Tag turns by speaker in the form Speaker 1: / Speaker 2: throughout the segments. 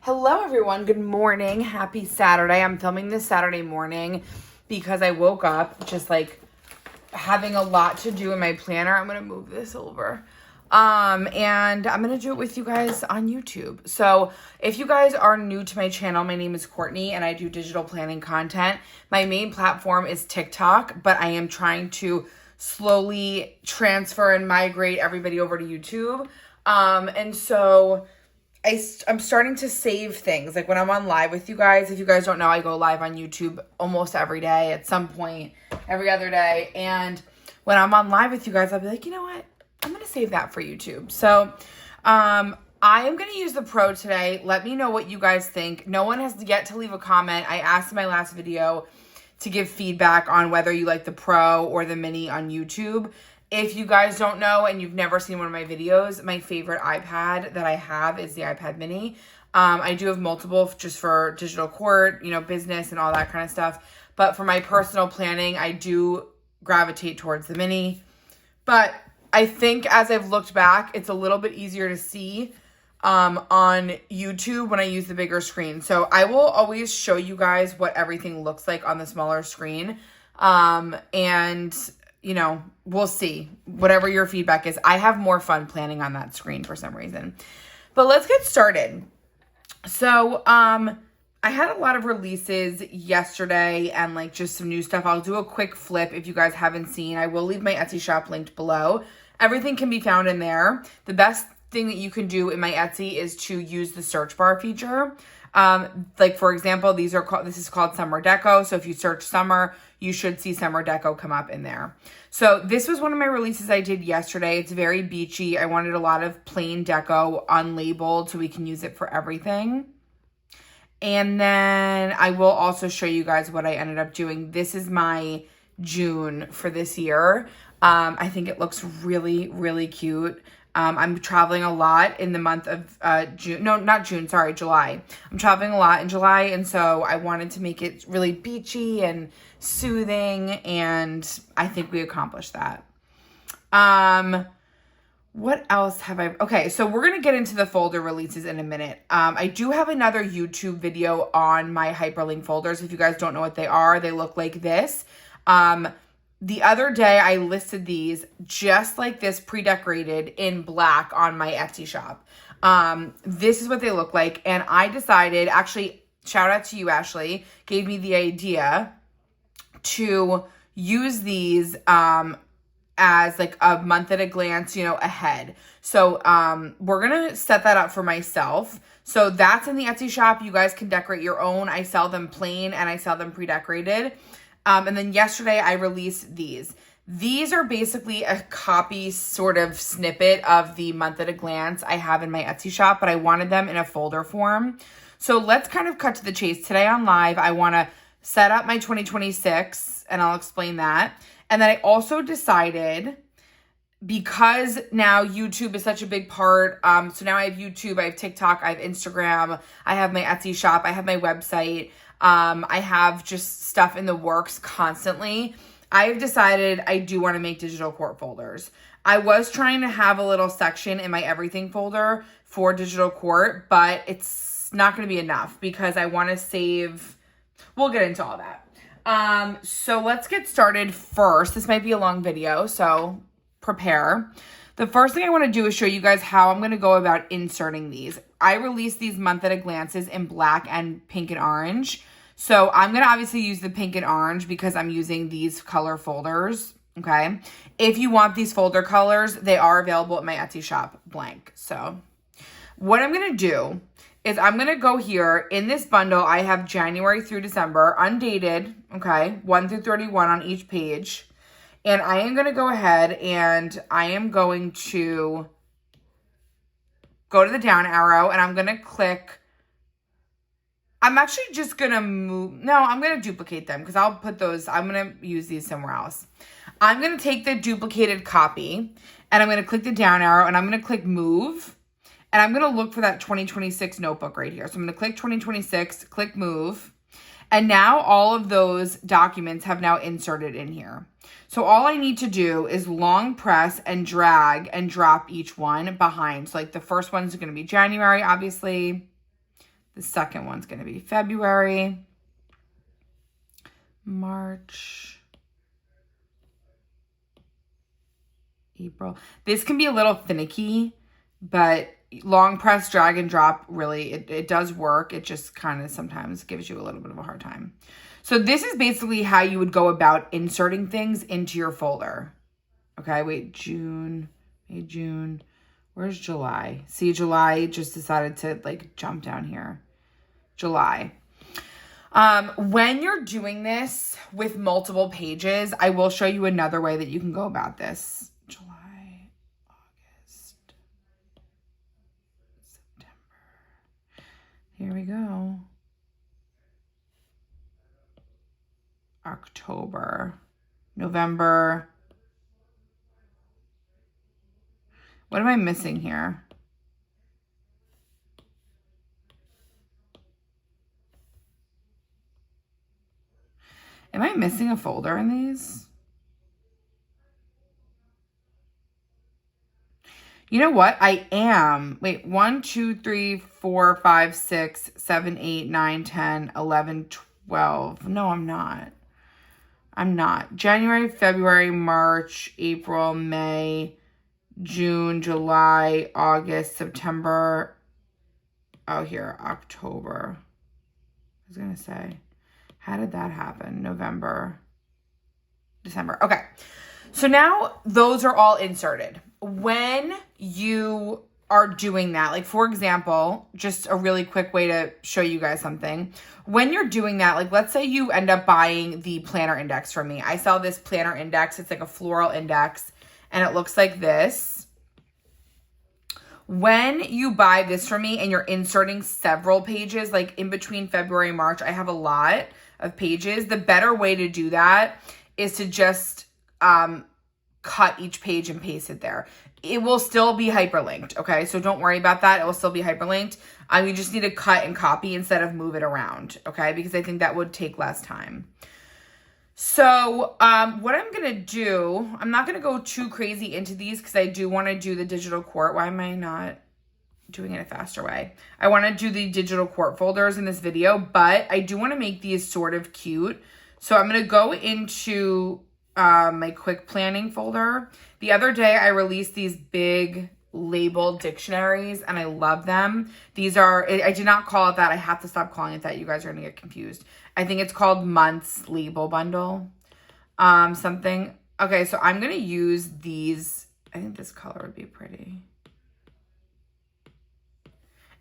Speaker 1: Hello everyone, good morning, happy Saturday. I'm filming this Saturday morning because I woke up just like having a lot to do in my planner. I'm gonna move this over. And I'm gonna do it with you guys on YouTube. So if you guys are new to my channel, my name is Courtney and I do digital planning content. My main platform is TikTok, but I am trying to slowly transfer and migrate everybody over to YouTube. And so I'm starting to save things. Like when I'm on live with you guys, if you guys don't know, I go live on YouTube almost every day at some point, every other day. And when I'm on live with you guys, I'll be like, you know what? I'm going to save that for YouTube. So I am going to use the Pro today. Let me know what you guys think. No one has yet to leave a comment. I asked in my last video to give feedback on whether you like the Pro or the Mini on YouTube. If you guys don't know and you've never seen one of my videos, my favorite iPad that I have is the iPad Mini. I do have multiple just for digital court, business and all that kind of stuff. But for my personal planning, I do gravitate towards the Mini. But I think as I've looked back, it's a little bit easier to see on YouTube when I use the bigger screen. So I will always show you guys what everything looks like on the smaller screen. We'll see. Whatever your feedback is. I have more fun planning on that screen for some reason. But let's get started. So, I had a lot of releases yesterday and just some new stuff. I'll do a quick flip if you guys haven't seen. I will leave my Etsy shop linked below. Everything can be found in there. The best thing that you can do in my Etsy is to use the search bar feature. For example, this is called Summer Deco. So if you search summer, you should see Summer Deco come up in there. So this was one of my releases I did yesterday. It's very beachy. I wanted a lot of plain deco unlabeled so we can use it for everything. And then I will also show you guys what I ended up doing. This is my June for this year. I think it looks really, really cute. I'm traveling a lot in the month of June. No, not June. Sorry, July. I'm traveling a lot in July. And so I wanted to make it really beachy and soothing. And I think we accomplished that. What else have I? Okay, so we're going to get into the folder releases in a minute. I do have another YouTube video on my hyperlink folders. If you guys don't know what they are, they look like this. The other day, I listed these just like this, pre-decorated in black on my Etsy shop. This is what they look like. And I decided, actually, shout out to you, Ashley, gave me the idea to use these as like a month at a glance, ahead. So we're going to set that up for myself. So that's in the Etsy shop. You guys can decorate your own. I sell them plain and I sell them pre-decorated. And then yesterday I released these. These are basically a copy sort of snippet of the month at a glance I have in my Etsy shop, but I wanted them in a folder form. So let's kind of cut to the chase. Today on live, I want to set up my 2026 and I'll explain that. And then I also decided, because now YouTube is such a big part, so now I have YouTube, I have TikTok, I have Instagram, I have my Etsy shop, I have my website, I have just stuff in the works constantly. I have decided I do want to make digital court folders. I was trying to have a little section in my everything folder for digital court, but it's not going to be enough because I want to save. We'll get into all that. So let's get started first. This might be a long video, so prepare. The first thing I want to do is show you guys how I'm going to go about inserting these. I released these month at a glances in black and pink and orange. So I'm going to obviously use the pink and orange because I'm using these color folders. Okay. If you want these folder colors, they are available at my Etsy shop blank. So what I'm going to do is I'm going to go here in this bundle. I have January through December undated. Okay. 1 through 31 on each page. And I am going to go ahead and I am going to go to the down arrow and I'm going to click. I'm actually just going to I'm going to duplicate them because I'll put those, I'm going to use these somewhere else. I'm going to take the duplicated copy and I'm going to click the down arrow and I'm going to click move. And I'm going to look for that 2026 notebook right here. So I'm going to click 2026, click move. And now all of those documents have now inserted in here. So all I need to do is long press and drag and drop each one behind. So like the first one's going to be January, obviously. The second one's going to be February, March, April. This can be a little finicky, but long press, drag and drop, really, it does work. It just kind of sometimes gives you a little bit of a hard time. So this is basically how you would go about inserting things into your folder. Okay, wait, June, May, June. Where's July? See, July just decided to like jump down here. July. When you're doing this with multiple pages, I will show you another way that you can go about this. July, August, September. Here we go. October, November. What am I missing here? Am I missing a folder in these? You know what? I am. Wait, 1, 2, 3, 4, 5, 6, 7, 8, 9, 10, 11, 12. No, I'm not. I'm not. January, February, March, April, May, June, July, August, September. Oh, here, October. I was going to say, how did that happen? November, December. Okay. So now those are all inserted. When you are doing that, like for example, just a really quick way to show you guys something. When you're doing that, like let's say you end up buying the planner index from me. I sell this planner index. It's like a floral index and it looks like this. When you buy this from me and you're inserting several pages, like in between February and March, I have a lot of pages. The better way to do that is to just cut each page and paste it there. It will still be hyperlinked, okay? So don't worry about that. It will still be hyperlinked. You just need to cut and copy instead of move it around, okay? Because I think that would take less time. So what I'm going to do, I'm not going to go too crazy into these because I do want to do the digital quart. Why am I not doing it a faster way? I want to do the digital quart folders in this video, but I do want to make these sort of cute. So I'm going to go into my quick planning folder. The other day I released these big labeled dictionaries and I love them. These are, I did not call it that. I have to stop calling it that. You guys are going to get confused. I think it's called Months Label Bundle. Something. Okay, so I'm going to use these. I think this color would be pretty.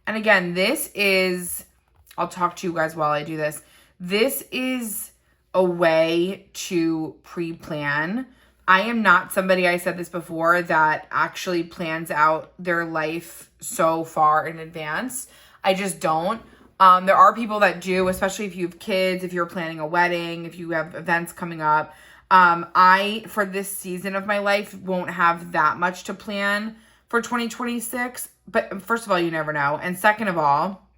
Speaker 1: And again, this is, I'll talk to you guys while I do this. This is a way to pre-plan. I am not somebody, I said this before, that actually plans out their life so far in advance. I just don't. There are people that do, especially if you have kids, if you're planning a wedding, if you have events coming up. I, for this season of my life, won't have that much to plan for 2026. But first of all, you never know. And second of all,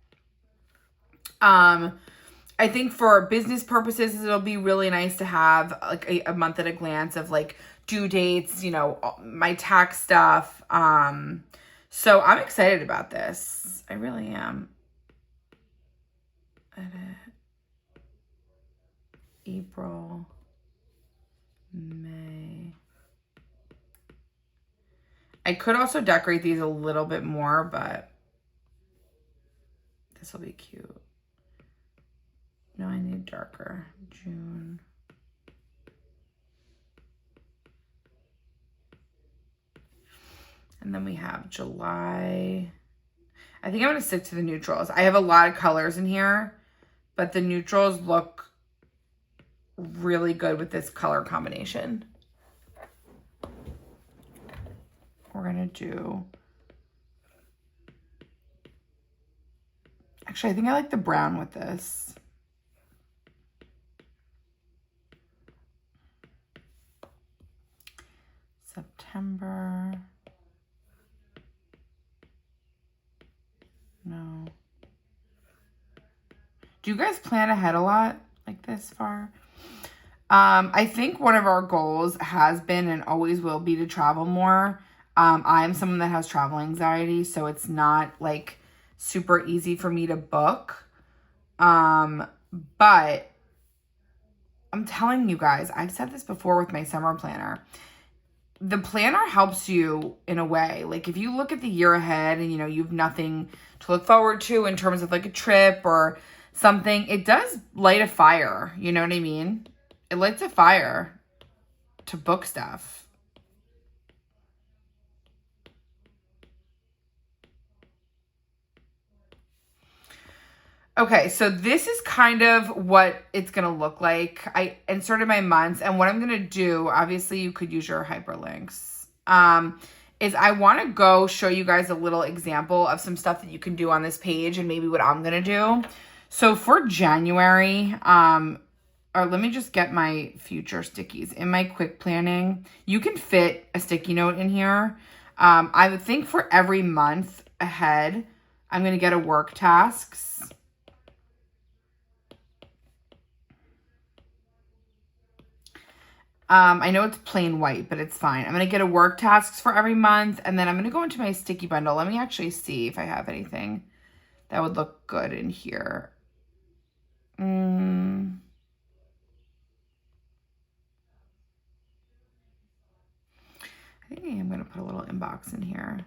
Speaker 1: I think for business purposes, it'll be really nice to have like a month at a glance of like due dates, you know, my tax stuff. So I'm excited about this. I really am. Edit. April, May. I could also decorate these a little bit more, but this will be cute. No, I need darker. June. And then we have July. I think I'm going to stick to the neutrals. I have a lot of colors in here, but the neutrals look really good with this color combination. We're going to do... Actually, I think I like the brown with this. September. No. Do you guys plan ahead a lot like this far? I think one of our goals has been and always will be to travel more. I am someone that has travel anxiety, so it's not like super easy for me to book. But I'm telling you guys, I've said this before with my summer planner. The planner helps you in a way. Like if you look at the year ahead and, you know, you have nothing to look forward to in terms of like a trip or something, it does light a fire. You know what I mean? It lights a fire to book stuff. Okay, so this is kind of what it's going to look like. I inserted my months, and what I'm going to do, obviously you could use your hyperlinks, is I want to go show you guys a little example of some stuff that you can do on this page and maybe what I'm going to do. So for January, or let me just get my future stickies. In my quick planning, you can fit a sticky note in here. I would think for every month ahead, I'm going to get a work tasks. I know it's plain white, but it's fine. I'm going to get a work tasks for every month, and then I'm going to go into my sticky bundle. Let me actually see if I have anything that would look good in here. I think I am going to put a little inbox in here.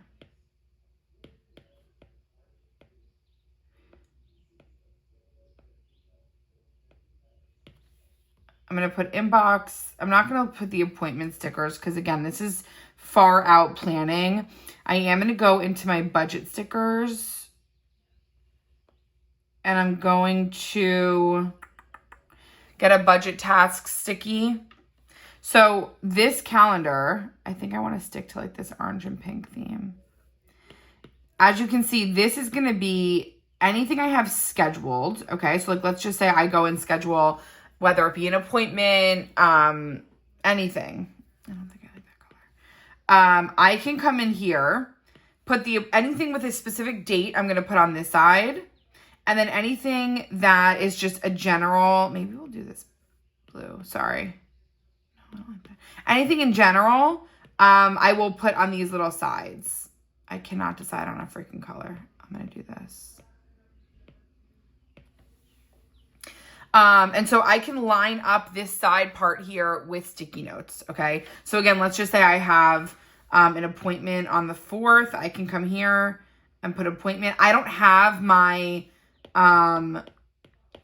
Speaker 1: I'm going to put inbox. I'm not going to put the appointment stickers because, again, this is far out planning. I am going to go into my budget stickers. And I'm going to get a budget task sticky. So this calendar, I think I want to stick to like this orange and pink theme. As you can see, this is going to be anything I have scheduled. Okay, so like let's just say I go and schedule whether it be an appointment, anything. I don't think I like that color. I can come in here, put anything with a specific date, I'm going to put on this side. And then anything that is just a general, maybe we'll do this blue, sorry. No, I don't like that. Anything in general, I will put on these little sides. I cannot decide on a freaking color. I'm going to do this. And so I can line up this side part here with sticky notes, okay? So again, let's just say I have an appointment on the 4th. I can come here and put appointment. I don't have my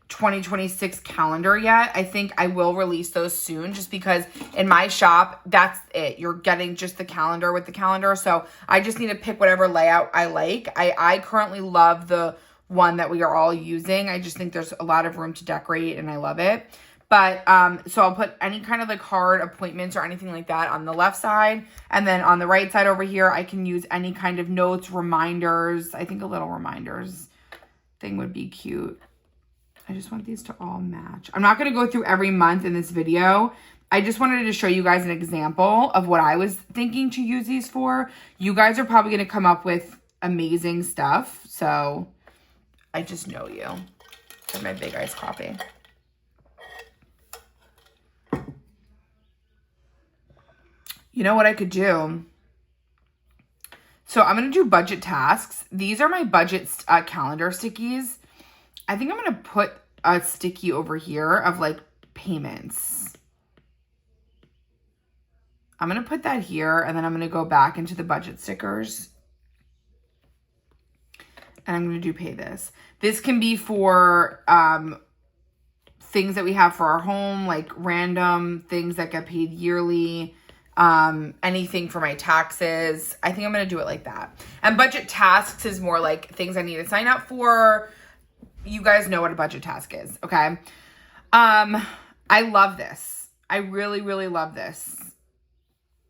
Speaker 1: 2026 calendar yet. I think I will release those soon just because in my shop, that's it. You're getting just the calendar with the calendar. So I just need to pick whatever layout I like. I currently love the one that we are all using. I just think there's a lot of room to decorate and I love it. But so I'll put any kind of like hard appointments or anything like that on the left side. And then on the right side over here, I can use any kind of notes, reminders. I think a little reminders thing would be cute. I just want these to all match. I'm not going to go through every month in this video. I just wanted to show you guys an example of what I was thinking to use these for. You guys are probably going to come up with amazing stuff. So I just know you. With my big ice coffee. You know what I could do? So I'm going to do budget tasks. These are my budget calendar stickies. I think I'm going to put a sticky over here of like payments. I'm going to put that here and then I'm going to go back into the budget stickers. And I'm going to do pay this. This can be for things that we have for our home, like random things that get paid yearly, anything for my taxes. I think I'm going to do it like that. And budget tasks is more like things I need to sign up for. You guys know what a budget task is, okay? I love this. I really, really love this.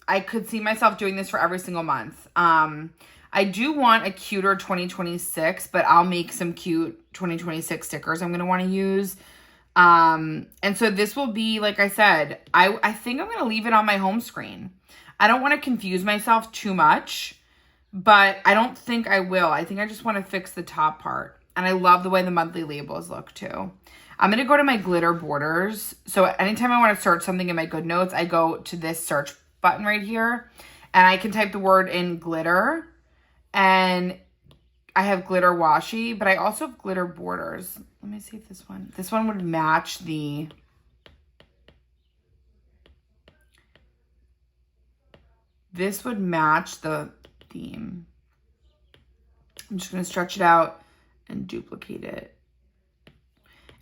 Speaker 1: I could see myself doing this for every single month. I do want a cuter 2026, but I'll make some cute 2026 stickers I'm going to want to use. And so this will be, like I said, I think I'm going to leave it on my home screen. I don't want to confuse myself too much, but I don't think I will. I think I just want to fix the top part. And I love the way the monthly labels look too. I'm going to go to my glitter borders. So anytime I want to search something in my Goodnotes, I go to this search button right here. And I can type the word in glitter. And I have glitter washi, but I also have glitter borders. Let me see if this one would match the, this would match the theme. I'm just going to stretch it out and duplicate it.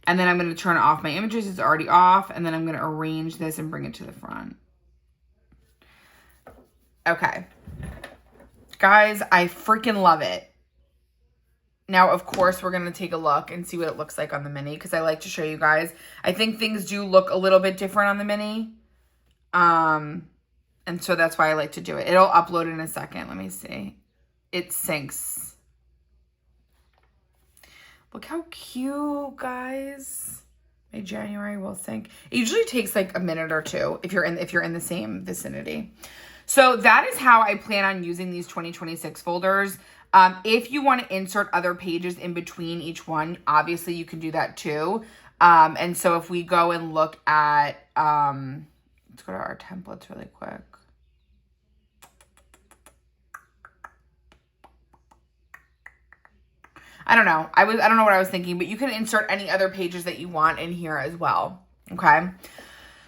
Speaker 1: And then I'm going to turn off my images. It's already off. And then I'm going to arrange this and bring it to the front. Okay. Guys, I freaking love it. Now, of course, we're going to take a look and see what it looks like on the mini because I like to show you guys. I think things do look a little bit different on the mini. And so that's why I like to do it. It'll upload in a second. Let me see. It syncs. Look how cute, guys. My January will sync. It usually takes like a minute or two if you're in the same vicinity. So that is how I plan on using these 2026 folders. If you want to insert other pages in between each one, obviously you can do that too. And so if we go and look at, let's go to our templates really quick. I don't know. I don't know what I was thinking, but you can insert any other pages that you want in here as well. Okay.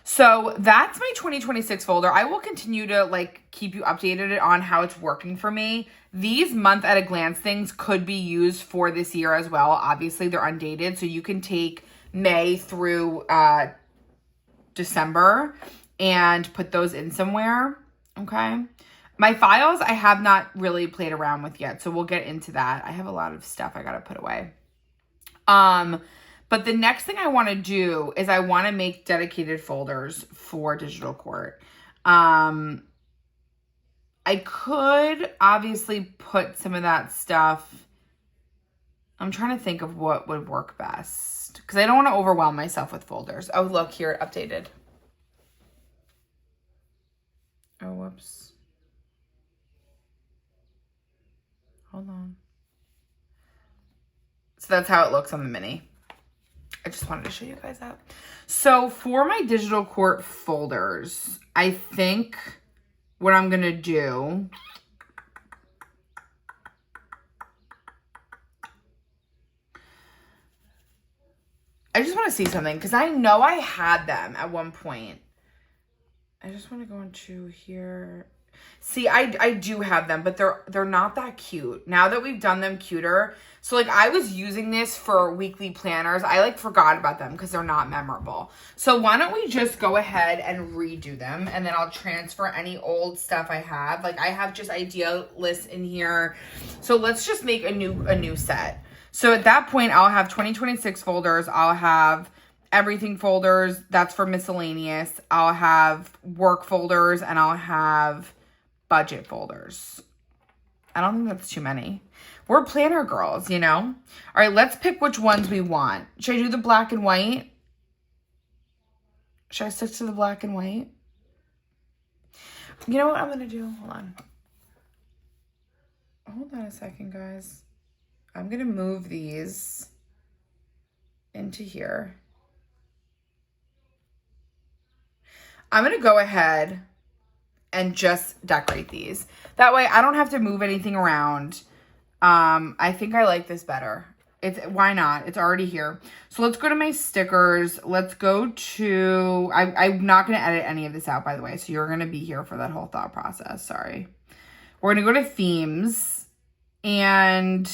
Speaker 1: So that's my 2026 folder. I will continue to like keep you updated on how it's working for me. These month at a glance things could be used for this year as well. Obviously they're undated. So you can take May through December and put those in somewhere. Okay. My files I have not really played around with yet, so we'll get into that. I have a lot of stuff I got to put away. But the next thing I want to do is I want to make dedicated folders for Digital Court. I could obviously put some of that stuff. I'm trying to think of what would work best because I don't want to overwhelm myself with folders. Oh, look here, updated. Oh, whoops. Hold on. So that's how it looks on the mini. I just wanted to show you guys that. So for my Digital Court folders, I think what I'm going to do I just want to see something because I know I had them at one point. I just want to go into here. See, I do have them, but they're not that cute. Now that we've done them cuter. So like I was using this for weekly planners. I like forgot about them because they're not memorable. So why don't we just go ahead and redo them and then I'll transfer any old stuff I have. Like I have just idea lists in here. So let's just make a new set. So at that point I'll have 2026 folders. I'll have everything folders. That's for miscellaneous. I'll have work folders and I'll have budget folders. I don't think that's too many. We're planner girls, you know? All right, let's pick which ones we want. Should I do the black and white? Should I stick to the black and white? You know what I'm going to do? Hold on. Hold on a second, guys. I'm going to move these into here. I'm going to go ahead and just decorate these. That way I don't have to move anything around. I think I like this better. Why not? It's already here. So let's go to my stickers. Let's go to, I'm not going to edit any of this out, by the way. So you're going to be here for that whole thought process. Sorry. We're going to go to themes and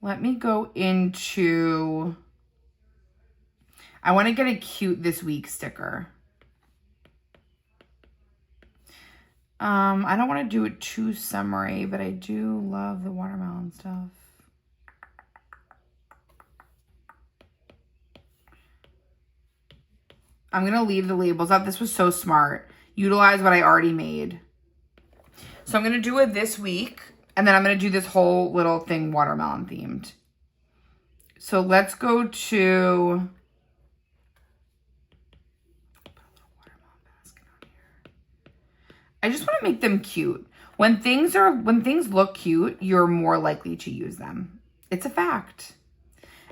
Speaker 1: let me go into, I want to get a cute this week sticker. I don't want to do it too summery, but I do love the watermelon stuff. I'm going to leave the labels up. This was so smart. Utilize what I already made. So I'm going to do it this week, and then I'm going to do this whole little thing watermelon themed. So let's go to... I just want to make them cute. When things look cute, you're more likely to use them. It's a fact.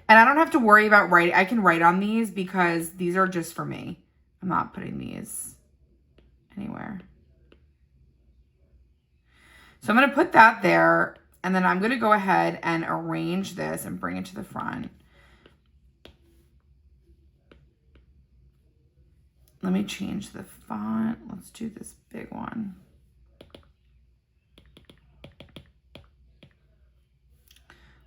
Speaker 1: And I don't have to worry about writing. I can write on these because these are just for me. I'm not putting these anywhere. So I'm going to put that there, and then I'm going to go ahead and arrange this and bring it to the front. Let me change the font. Let's do this big one.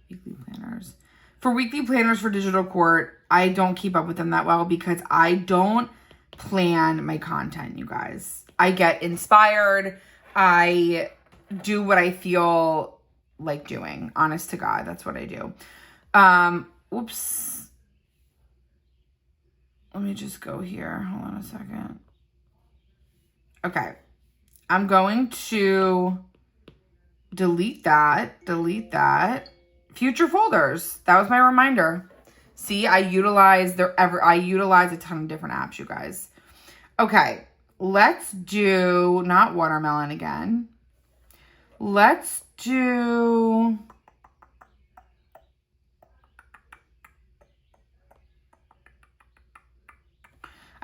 Speaker 1: Weekly planners. For weekly planners for Digital Court, I don't keep up with them that well because I don't plan my content, you guys. I get inspired. I do what I feel like doing. Honest to God, that's what I do. Oops. Let me just go here. Hold on a second. Okay. I'm going to delete that. Future folders. That was my reminder. See, I utilize a ton of different apps, you guys. Okay. Let's do not watermelon again. Let's do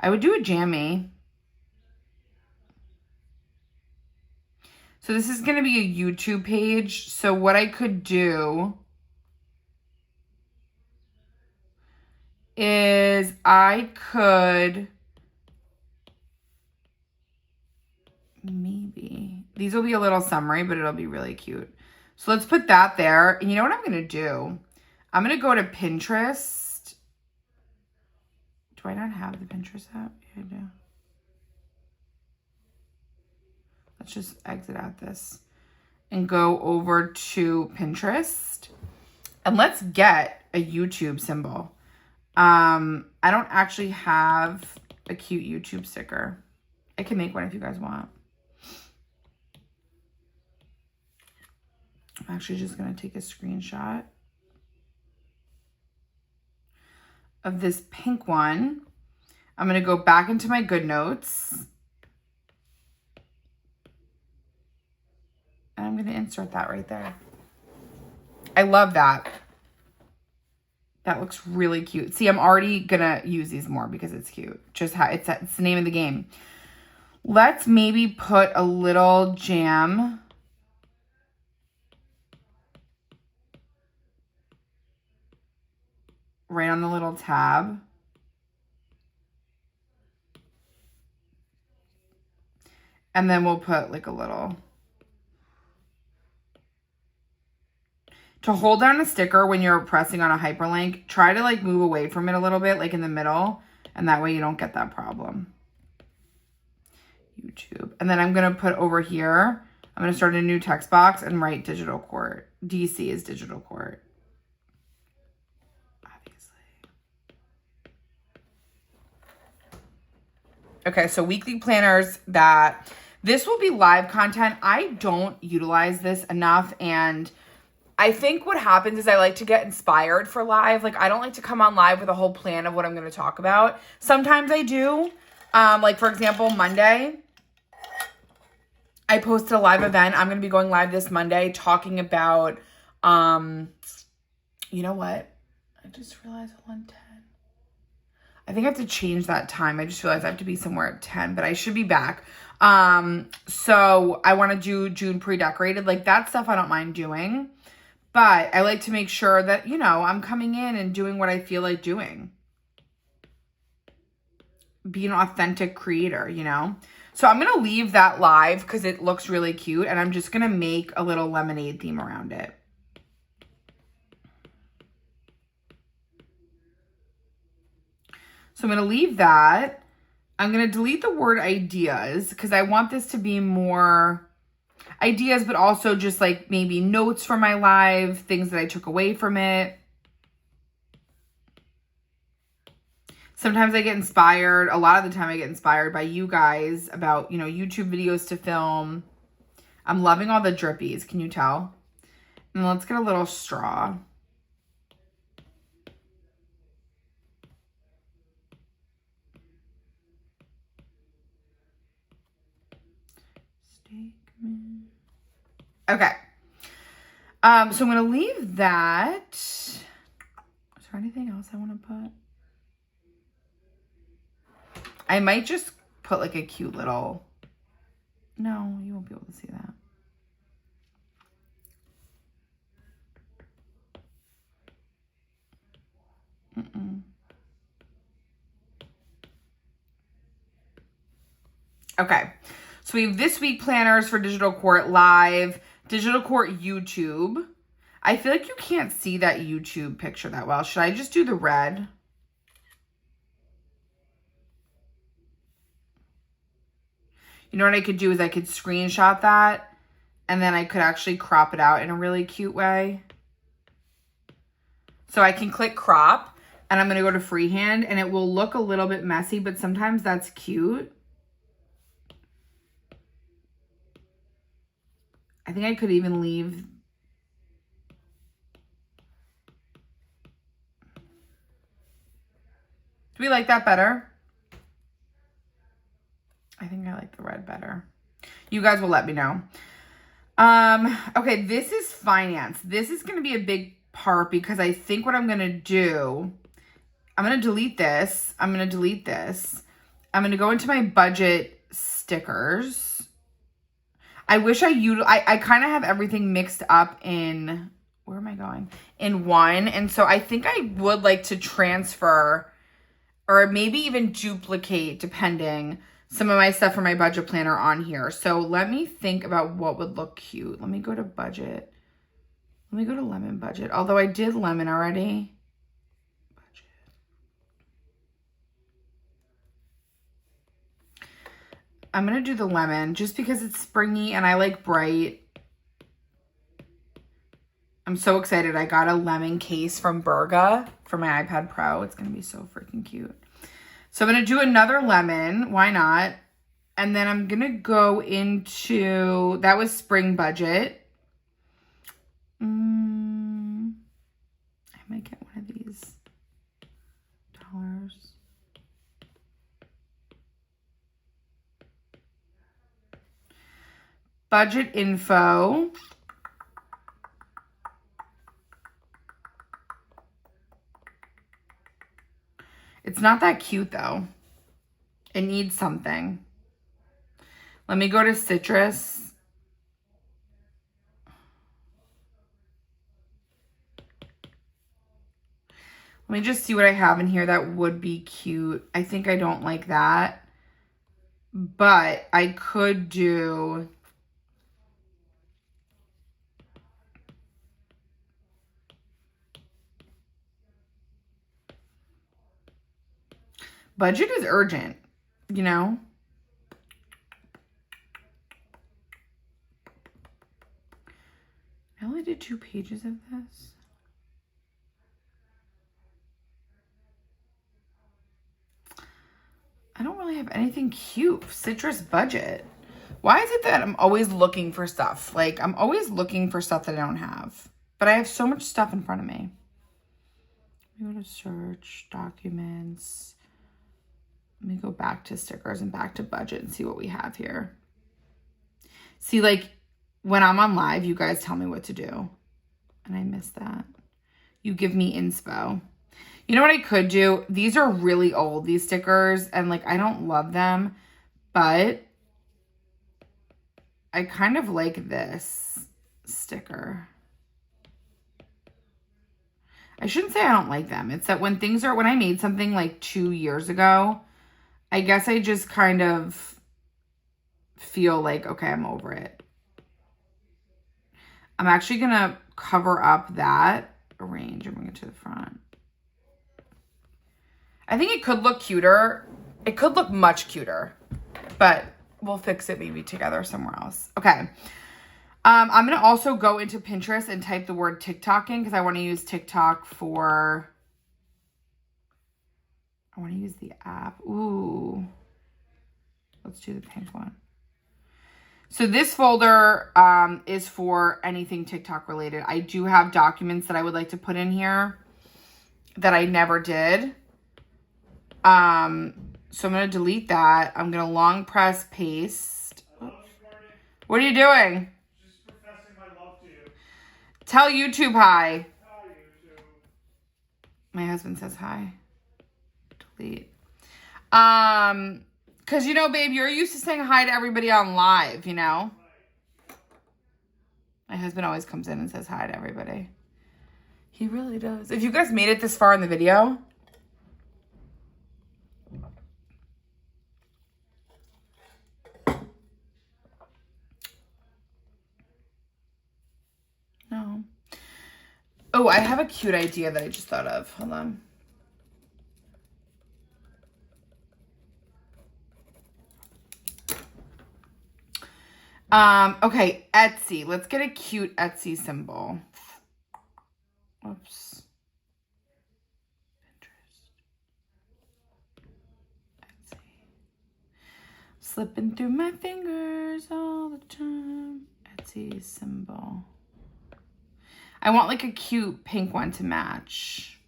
Speaker 1: I would do a jammy. So this is going to be a YouTube page. So what I could do is I could maybe, these will be a little summary, but it'll be really cute. So let's put that there. And you know what I'm going to do? I'm going to go to Pinterest. Do I not have the Pinterest app? Yeah, I do. Let's just exit out this and go over to Pinterest. And let's get a YouTube symbol. I don't actually have a cute YouTube sticker. I can make one if you guys want. I'm actually just going to take a screenshot of this pink one. I'm going to go back into my Goodnotes. And I'm going to insert that right there. I love that. That looks really cute. See, I'm already going to use these more because it's cute. Just how it's the name of the game. Let's maybe put a little jam right on the little tab. And then we'll put like a little. To hold down a sticker when you're pressing on a hyperlink, try to like move away from it a little bit, like in the middle. And that way you don't get that problem. YouTube. And then I'm going to put over here, I'm going to start a new text box and write Digital Court. DC is Digital Court. Okay, so weekly planners this will be live content. I don't utilize this enough, and I think what happens is I like to get inspired for live. Like, I don't like to come on live with a whole plan of what I'm going to talk about. Sometimes I do. Like, for example, Monday, I posted a live event. I'm going to be going live this Monday talking about, you know what? I just realized, hold on, 10. I think I have to change that time. I just realized I have to be somewhere at 10, but I should be back. So I want to do June pre-decorated. Like, that stuff I don't mind doing. But I like to make sure that, you know, I'm coming in and doing what I feel like doing. Be an authentic creator, you know? So I'm going to leave that live because it looks really cute. And I'm just going to make a little lemonade theme around it. So I'm going to leave that. I'm going to delete the word ideas because I want this to be more ideas, but also just like maybe notes for my live, things that I took away from it. Sometimes I get inspired. A lot of the time I get inspired by you guys about, you know, YouTube videos to film. I'm loving all the drippies. Can you tell? And let's get a little straw. Okay. So I'm going to leave that. Is there anything else I want to put? I might just put like a cute little, no, you won't be able to see that. Okay. So we have this week planners for Digital Court Live, Digital Court YouTube. I feel like you can't see that YouTube picture that well. Should I just do the red? You know what I could do is I could screenshot that and then I could actually crop it out in a really cute way. So I can click crop and I'm going to go to freehand and it will look a little bit messy, but sometimes that's cute. I think I could even leave. Do we like that better? I think I like the red better. You guys will let me know. Okay, this is finance. This is going to be a big part because I think what I'm going to do, I'm going to delete this. I'm going to delete this. I'm going to go into my budget stickers. I wish I kind of have everything mixed up in, where am I going? In one. And so I think I would like to transfer or maybe even duplicate, depending, some of my stuff from my budget planner on here. So let me think about what would look cute. Let me go to budget. Let me go to lemon budget. Although I did lemon already. Budget. I'm going to do the lemon just because it's springy and I like bright. I'm so excited. I got a lemon case from Berga for my iPad Pro. It's going to be so freaking cute. So I'm going to do another lemon. Why not? And then I'm going to go into, that was spring budget. I might get one of these dollars. Budget info. It's not that cute though. It needs something. Let me go to citrus. Let me just see what I have in here that would be cute. I think I don't like that. But I could do... Budget is urgent, you know? I only did 2 pages of this. I don't really have anything cute. Citrus budget. Why is it that I'm always looking for stuff? Like, I'm always looking for stuff that I don't have. But I have so much stuff in front of me. Let me go to search, documents. Let me go back to stickers and back to budget and see what we have here. See, like, when I'm on live, you guys tell me what to do. And I miss that. You give me inspo. You know what I could do? These are really old, these stickers. And, like, I don't love them. But I kind of like this sticker. I shouldn't say I don't like them. It's that when I made something like 2 years ago, I guess I just kind of feel like, okay, I'm over it. I'm actually going to cover up that, arrange and bring it to the front. I think it could look cuter. It could look much cuter, but we'll fix it maybe together somewhere else. Okay. I'm going to also go into Pinterest and type the word TikTok in because I want to use TikTok for... I want to use the app. Ooh. Let's do the pink one. So this folder is for anything TikTok related. I do have documents that I would like to put in here that I never did. So I'm going to delete that. I'm going to long press paste. Oops. What are you doing?
Speaker 2: Just professing my love to you.
Speaker 1: Tell YouTube hi.
Speaker 2: Hi, YouTube.
Speaker 1: My husband says hi. Delete. Because, you know, babe, you're used to saying hi to everybody on live, you know? My husband always comes in and says hi to everybody. He really does. If you guys made it this far in the video, Oh, I have a cute idea that I just thought of. Hold on. Okay, Etsy. Let's get a cute Etsy symbol. Oops. Pinterest. Etsy. Slipping through my fingers all the time. Etsy symbol. I want like a cute pink one to match.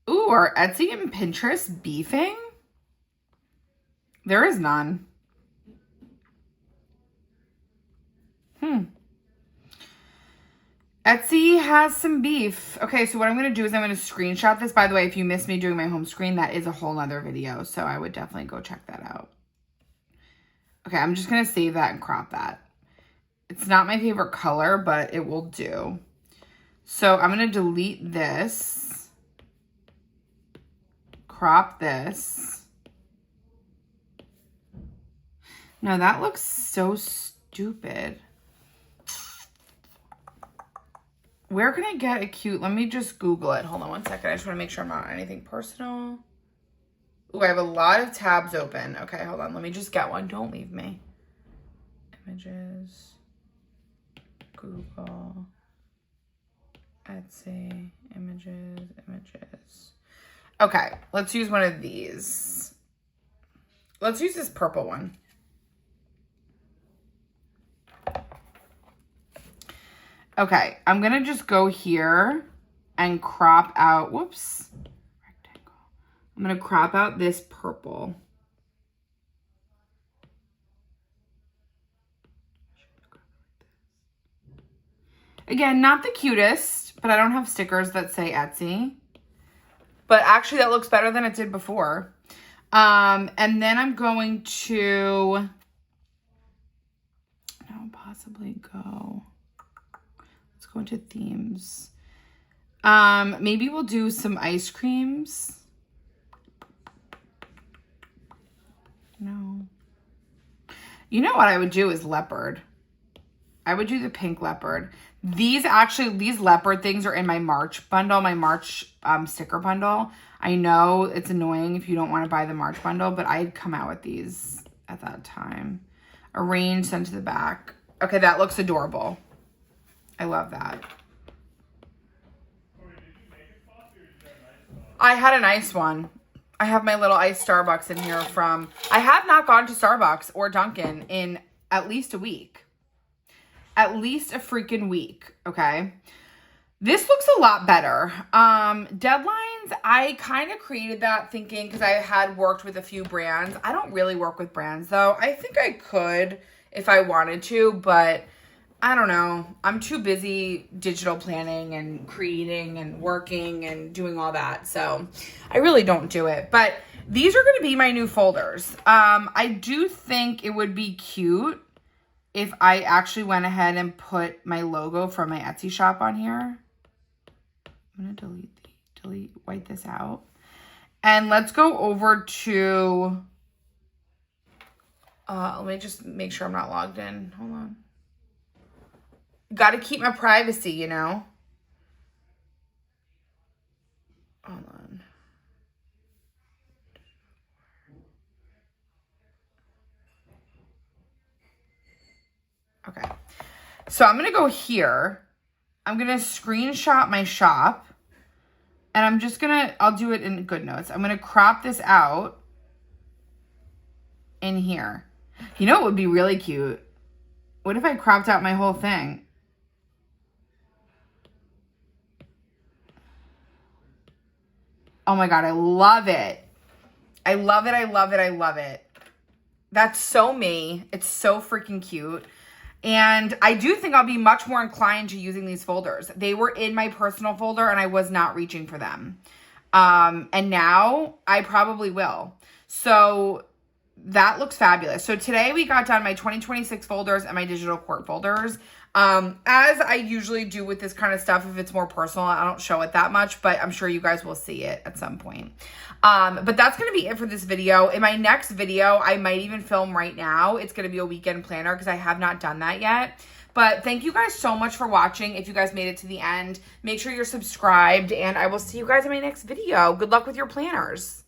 Speaker 1: Ooh, are Etsy and Pinterest beefing? There is none. Etsy has some beef. Okay, so what I'm going to do is I'm going to screenshot this. By the way, if you missed me doing my home screen, that is a whole nother video. So I would definitely go check that out. Okay, I'm just going to save that and crop that. It's not my favorite color, but it will do. So I'm going to delete this. Crop this. No, that looks so stupid. Where can I get a cute, let me just Google it. Hold on one second. I just want to make sure I'm not on anything personal. Ooh, I have a lot of tabs open. Okay, hold on. Let me just get one. Don't leave me. Images. Google. Etsy. Images. Okay, let's use one of these. Let's use this purple one. Okay, I'm going to just go here and crop out, whoops, rectangle. I'm going to crop out this purple. Again, not the cutest, but I don't have stickers that say Etsy. But actually that looks better than it did before. And then I'm going to possibly go into themes. Maybe we'll do some ice creams. No. You know what I would do is leopard. I would do the pink leopard. These leopard things are in my March bundle, my March sticker bundle. I know it's annoying if you don't want to buy the March bundle, but I'd come out with these at that time. Arrange, send to the back. Okay, that looks adorable. I love that. I had an ice one. I have my little iced Starbucks in here from... I have not gone to Starbucks or Dunkin' in at least a week. At least a freaking week, okay? This looks a lot better. Deadlines, I kind of created that thinking because I had worked with a few brands. I don't really work with brands, though. I think I could if I wanted to, but... I don't know. I'm too busy digital planning and creating and working and doing all that. So I really don't do it. But these are going to be my new folders. I do think it would be cute if I actually went ahead and put my logo from my Etsy shop on here. I'm going to white this out. And let's go over to, let me just make sure I'm not logged in. Hold on. Got to keep my privacy, you know. Hold on. Okay. So I'm going to go here. I'm going to screenshot my shop. And I'm just going to, I'll do it in Goodnotes. I'm going to crop this out in here. You know what would be really cute? What if I cropped out my whole thing? Oh my God, I love it. I love it, I love it, I love it. That's so me. It's so freaking cute. And I do think I'll be much more inclined to using these folders. They were in my personal folder and I was not reaching for them. And now I probably will. So that looks fabulous. So today we got done my 2026 folders and my digital court folders. As I usually do with this kind of stuff, if it's more personal, I don't show it that much, but I'm sure you guys will see it at some point. But that's going to be it for this video. In my next video, I might even film right now. It's going to be a weekend planner because I have not done that yet. But thank you guys so much for watching. If you guys made it to the end, make sure you're subscribed, and I will see you guys in my next video. Good luck with your planners.